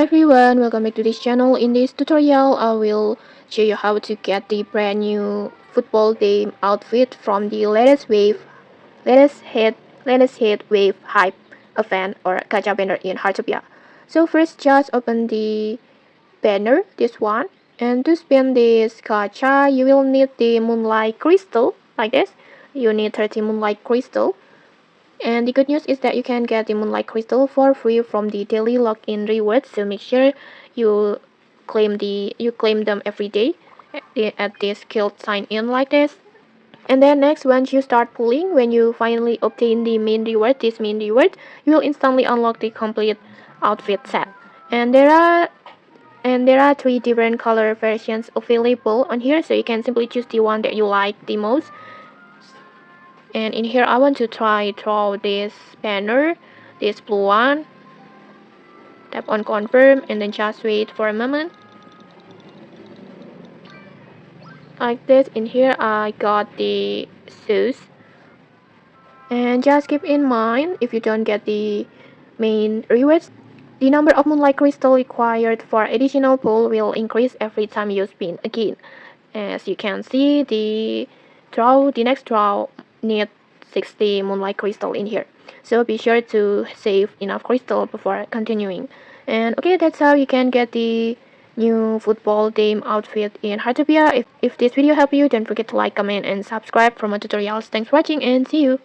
Everyone, welcome back to this channel. In this tutorial, I will show you how to get the brand new football team outfit from the latest hit wave hype event or Gacha banner in Heartopia. So first, just open the banner, this one, and to spin this Gacha, you will need the Moonlight crystal like this. You need 30 Moonlight crystal. And the good news is that you can get the Moonlight Crystal for free from the daily login rewards. So make sure you claim them every day at this guild sign in like this. And then next, once you start pulling, when you finally obtain the main reward, you will instantly unlock the complete outfit set. And there are three different color versions available on here, so you can simply choose the one that you like the most. And in here I want to try draw this banner, this blue one. Tap on confirm and then just wait for a moment. Like this. In here I got the shoes. And just keep in mind, if you don't get the main rewards, the number of Moonlight Crystal required for additional pull will increase every time you spin again. As you can see, the next draw needs 60 Moonlight Crystal in here. So be sure to save enough crystal before continuing. And okay, that's how you can get the new football team outfit in Heartopia. If this video helped you, don't forget to like, comment, and subscribe for more tutorials. Thanks for watching and see you!